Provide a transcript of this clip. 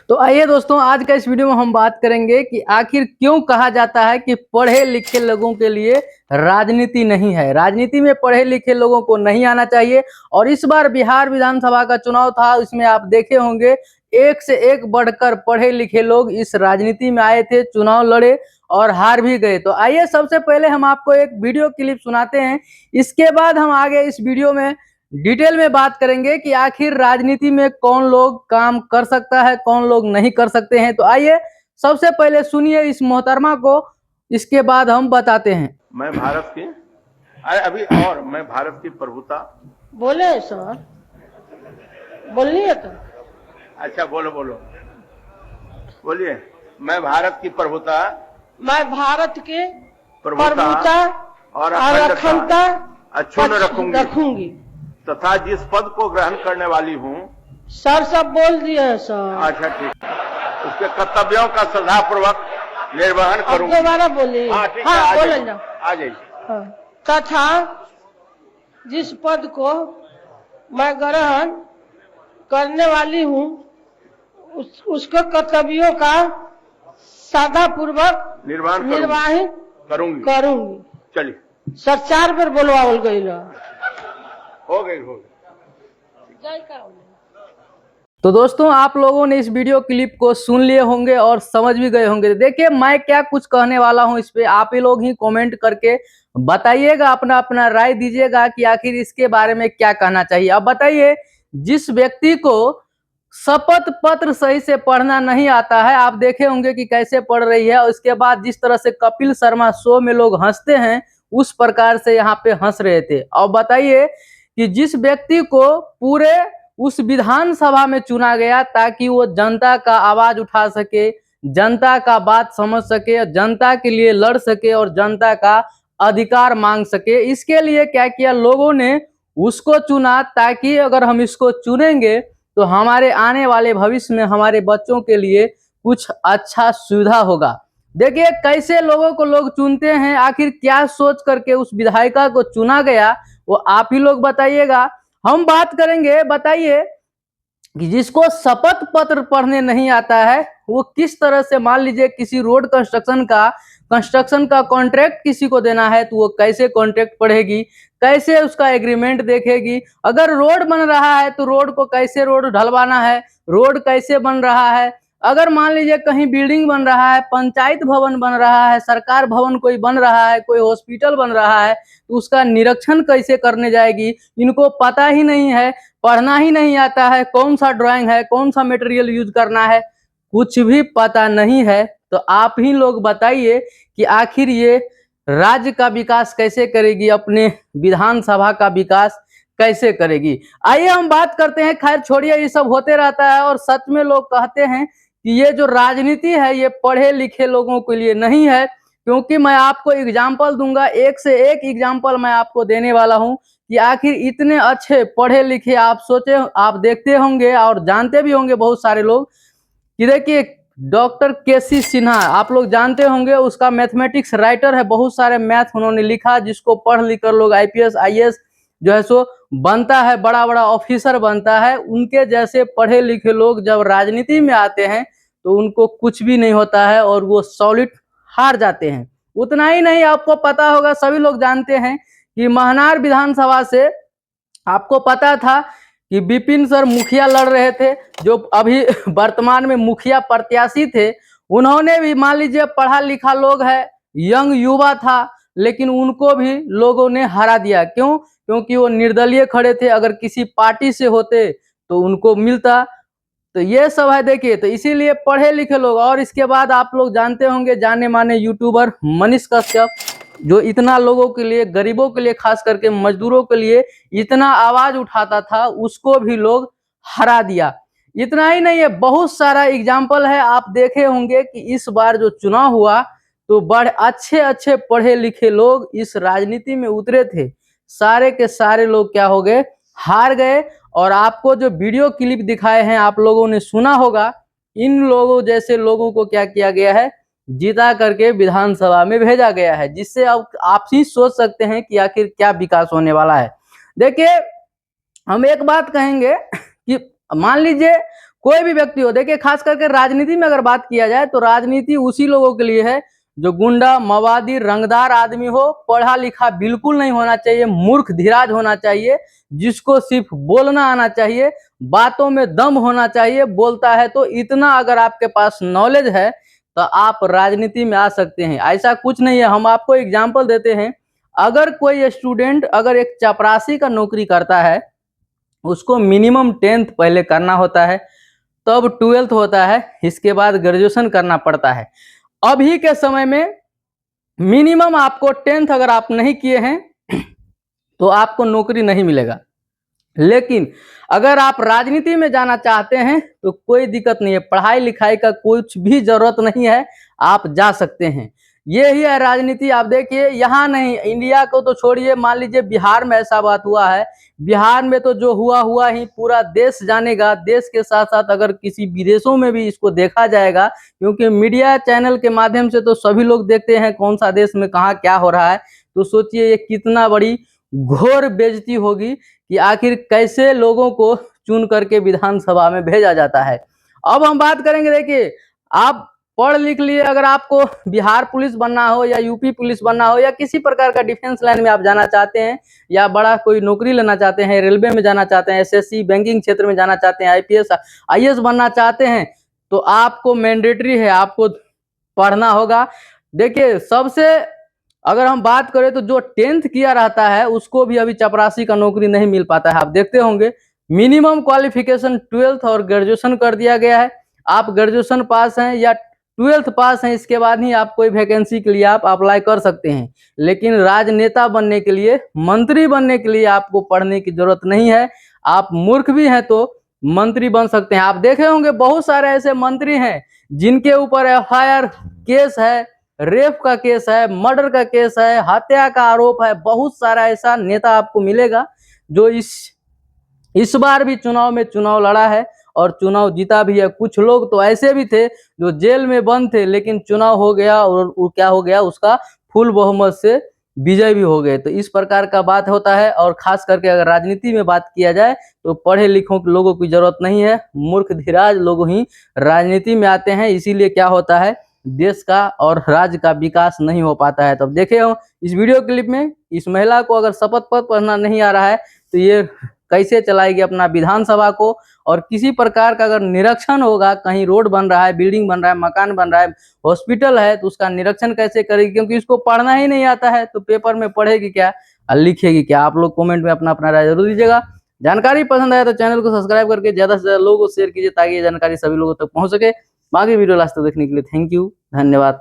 तो आइए दोस्तों, आज का इस वीडियो में हम बात करेंगे कि आखिर क्यों कहा जाता है कि पढ़े लिखे लोगों के लिए राजनीति नहीं है। राजनीति में पढ़े लिखे लोगों को नहीं आना चाहिए। और इस बार बिहार विधानसभा का चुनाव था, उसमें आप देखे होंगे एक से एक बढ़कर पढ़े लिखे लोग इस राजनीति में आए थे, चुनाव लड़े और हार भी गए। तो आइए सबसे पहले हम आपको एक वीडियो क्लिप सुनाते हैं, इसके बाद हम आगे इस वीडियो में डिटेल में बात करेंगे कि आखिर राजनीति में कौन लोग काम कर सकता है, कौन लोग नहीं कर सकते हैं। तो आइए सबसे पहले सुनिए इस मोहतरमा को, इसके बाद हम बताते हैं। मैं भारत की मैं भारत की प्रभुता। बोले सर, बोलनी है तो अच्छा बोलो बोलिए। मैं भारत की प्रभुता, मैं भारत के प्रभुता प्रभुता और और अखंडता अक्षुण्ण रखूंगी तथा जिस पद को ग्रहण करने वाली हूँ। सर सब बोल दिए हैं सर। अच्छा ठीक, उसके कर्तव्यों का श्रद्धापूर्वक निर्वहन अब करूंगी। दोबारा बोलिए। हाँ ठीक है, हाँ बोले ना। आ जाइए। हाँ। तथा जिस पद को मैं ग्रहण करने वाली हूँ उसके कर्तव्यों का श्रद्धापूर्वक निर्वाहित करूंगी। चलिए सर 4 बार बोलवावल गई ला। हो गई। जय का तो दोस्तों, आप लोगों ने इस वीडियो क्लिप को सुन लिए होंगे और समझ भी गए होंगे। देखिए मैं क्या कुछ कहने वाला हूं, इस पे आप ही लोग ही कमेंट करके बताइएगा, अपना अपना राय दीजिएगा कि आखिर इसके बारे में क्या कहना चाहिए। अब बताइए, जिस व्यक्ति को शपथ पत्र सही से पढ़ना नहीं आता है, आप देखे होंगे कि कैसे पढ़ रही है, और उसके बाद जिस तरह से कपिल शर्मा शो में लोग हंसते हैं उस प्रकार से यहाँ पे हंस रहे थे। और बताइए कि जिस व्यक्ति को पूरे उस विधानसभा में चुना गया ताकि वो जनता का आवाज उठा सके, जनता का बात समझ सके, जनता के लिए लड़ सके और जनता का अधिकार मांग सके, इसके लिए क्या किया लोगों ने, उसको चुना ताकि अगर हम इसको चुनेंगे तो हमारे आने वाले भविष्य में हमारे बच्चों के लिए कुछ अच्छा सुविधा होगा। देखिए कैसे लोगों को लोग चुनते हैं, आखिर क्या सोच करके उस विधायिका को चुना गया वो आप ही लोग बताइएगा। हम बात करेंगे, बताइए कि जिसको शपथ पत्र पढ़ने नहीं आता है वो किस तरह से, मान लीजिए किसी रोड कंस्ट्रक्शन का कॉन्ट्रैक्ट किसी को देना है तो वो कैसे कॉन्ट्रैक्ट पढ़ेगी, कैसे उसका एग्रीमेंट देखेगी। अगर रोड बन रहा है तो रोड को कैसे रोड ढलवाना है, रोड कैसे बन रहा है। अगर मान लीजिए कहीं बिल्डिंग बन रहा है, पंचायत भवन बन रहा है, सरकार भवन कोई बन रहा है, कोई हॉस्पिटल बन रहा है, तो उसका निरीक्षण कैसे करने जाएगी, इनको पता ही नहीं है, पढ़ना ही नहीं आता है, कौन सा ड्राइंग है, कौन सा मटेरियल यूज करना है, कुछ भी पता नहीं है। तो आप ही लोग बताइए कि आखिर ये राज्य का विकास कैसे करेगी, अपने विधानसभा का विकास कैसे करेगी। आइए हम बात करते हैं, खैर छोड़िए ये सब होते रहता है। और सच में लोग कहते हैं कि ये जो राजनीति है ये पढ़े लिखे लोगों के लिए नहीं है, क्योंकि मैं आपको एग्जाम्पल दूंगा, एक से एक एग्जाम्पल मैं आपको देने वाला हूं कि आखिर इतने अच्छे पढ़े लिखे, आप सोचे, आप देखते होंगे और जानते भी होंगे बहुत सारे लोग कि देखिए डॉक्टर केसी सिन्हा, आप लोग जानते होंगे, उसका मैथमेटिक्स राइटर है, बहुत सारे मैथ उन्होंने लिखा जिसको पढ़ लिख कर लोग आईपीएस आईएएस जो है सो बनता है, बड़ा बड़ा ऑफिसर बनता है। उनके जैसे पढ़े लिखे लोग जब राजनीति में आते हैं तो उनको कुछ भी नहीं होता है और वो सॉलिड हार जाते हैं। उतना ही नहीं, आपको पता होगा, सभी लोग जानते हैं कि महनार विधानसभा से आपको पता था कि विपिन सर मुखिया लड़ रहे थे, जो अभी वर्तमान में मुखिया प्रत्याशी थे। उन्होंने भी मान लीजिए पढ़ा लिखा लोग है, यंग युवा था, लेकिन उनको भी लोगों ने हरा दिया। क्यों? क्योंकि वो निर्दलीय खड़े थे, अगर किसी पार्टी से होते तो उनको मिलता। तो ये सब है, देखिए, तो इसीलिए पढ़े लिखे लोग। और इसके बाद आप लोग जानते होंगे जाने माने यूट्यूबर मनीष कश्यप, जो इतना लोगों के लिए, गरीबों के लिए, खास करके मजदूरों के लिए इतना आवाज उठाता था, उसको भी लोग हरा दिया। इतना ही नहीं है, बहुत सारा एग्जाम्पल है। आप देखे होंगे कि इस बार जो चुनाव हुआ तो बड़े अच्छे अच्छे पढ़े लिखे लोग इस राजनीति में उतरे थे, सारे के सारे लोग क्या हो गए, हार गए। और आपको जो वीडियो क्लिप दिखाए हैं आप लोगों ने सुना होगा, इन लोगों जैसे लोगों को क्या किया गया है, जीता करके विधानसभा में भेजा गया है, जिससे अब आप ही सोच सकते हैं कि आखिर क्या विकास होने वाला है। देखिए हम एक बात कहेंगे कि मान लीजिए कोई भी व्यक्ति हो। देखिए खास करके राजनीति में अगर बात किया जाए तो राजनीति उसी लोगों के लिए है जो गुंडा, मवादी, रंगदार आदमी हो, पढ़ा लिखा बिल्कुल नहीं होना चाहिए, मूर्ख धीराज होना चाहिए, जिसको सिर्फ बोलना आना चाहिए, बातों में दम होना चाहिए। बोलता है तो इतना अगर आपके पास नॉलेज है तो आप राजनीति में आ सकते हैं। ऐसा कुछ नहीं है। हम आपको एग्जाम्पल देते हैं। अगर कोई स्टूडेंट अगर एक चपरासी का नौकरी करता है, उसको मिनिमम 10th पहले करना होता है, तब 12th होता है, इसके बाद ग्रेजुएशन करना पड़ता है। अभी के समय में मिनिमम आपको 10th अगर आप नहीं किए हैं तो आपको नौकरी नहीं मिलेगा। लेकिन अगर आप राजनीति में जाना चाहते हैं तो कोई दिक्कत नहीं है, पढ़ाई लिखाई का कुछ भी जरूरत नहीं है, आप जा सकते हैं। ये ही है राजनीति। आप देखिए यहाँ नहीं, इंडिया को तो छोड़िए, मान लीजिए बिहार में ऐसा बात हुआ है, बिहार में तो जो हुआ ही पूरा देश जानेगा। देश के साथ साथ अगर किसी विदेशों में भी इसको देखा जाएगा, क्योंकि मीडिया चैनल के माध्यम से तो सभी लोग देखते हैं कौन सा देश में कहाँ क्या हो रहा है। तो सोचिए ये कितना बड़ी घोर बेइज्जती होगी कि आखिर कैसे लोगों को चुन करके विधानसभा में भेजा जाता है। अब हम बात करेंगे, देखिए आप पढ़ लिख लिए, अगर आपको बिहार पुलिस बनना हो या यूपी पुलिस बनना हो या किसी प्रकार का डिफेंस लाइन में आप जाना चाहते हैं या बड़ा कोई नौकरी लेना चाहते हैं, रेलवे में जाना चाहते हैं, एसएससी बैंकिंग क्षेत्र में जाना चाहते हैं, आईपीएस आईएएस बनना चाहते हैं, तो आपको मैंडेटरी है, आपको पढ़ना होगा। देखिए सबसे अगर हम बात करें तो जो 10th किया रहता है उसको भी अभी चपरासी का नौकरी नहीं मिल पाता है। आप देखते होंगे मिनिमम क्वालिफिकेशन 12th और ग्रेजुएशन कर दिया गया है। आप ग्रेजुएशन पास हैं या 12th पास हैं, इसके बाद ही आप कोई वैकेंसी के लिए आप अप्लाई कर सकते हैं। लेकिन राजनेता बनने के लिए, मंत्री बनने के लिए आपको पढ़ने की जरूरत नहीं है। आप मूर्ख भी हैं तो मंत्री बन सकते हैं। आप देखे होंगे बहुत सारे ऐसे मंत्री हैं जिनके ऊपर एफआईआर केस है, रेप का केस है, मर्डर का केस है, हत्या का आरोप है। बहुत सारा ऐसा नेता आपको मिलेगा जो इस बार भी चुनाव में चुनाव लड़ा है और चुनाव जीता भी है। कुछ लोग तो ऐसे भी थे जो जेल में बंद थे, लेकिन चुनाव हो गया और वो क्या हो गया, उसका फुल बहुमत से विजय भी हो गए। तो इस प्रकार का बात होता है। और खास करके अगर राजनीति में बात किया जाए तो पढ़े लिखों के लोगों की जरूरत नहीं है, मूर्ख धीराज लोग ही राजनीति में आते हैं। इसीलिए क्या होता है, देश का और राज्य का विकास नहीं हो पाता है। तब देखे हो इस वीडियो क्लिप में, इस महिला को अगर शपथ पत्र पढ़ना नहीं आ रहा है तो ये कैसे चलाएगी अपना विधानसभा को। और किसी प्रकार का अगर निरीक्षण होगा, कहीं रोड बन रहा है, बिल्डिंग बन रहा है, मकान बन रहा है, हॉस्पिटल है, तो उसका निरीक्षण कैसे करेगी, क्योंकि इसको पढ़ना ही नहीं आता है। तो पेपर में पढ़ेगी क्या और लिखेगी क्या। आप लोग कमेंट में अपना अपना राय जरूर दीजिएगा। जानकारी पसंद आया तो चैनल को सब्सक्राइब करके ज्यादा से ज्यादा लोगों को शेयर कीजिए ताकि ये जानकारी सभी लोगों तक पहुंच सके। बाकी वीडियो लास्ट तक देखने के लिए थैंक यू, धन्यवाद।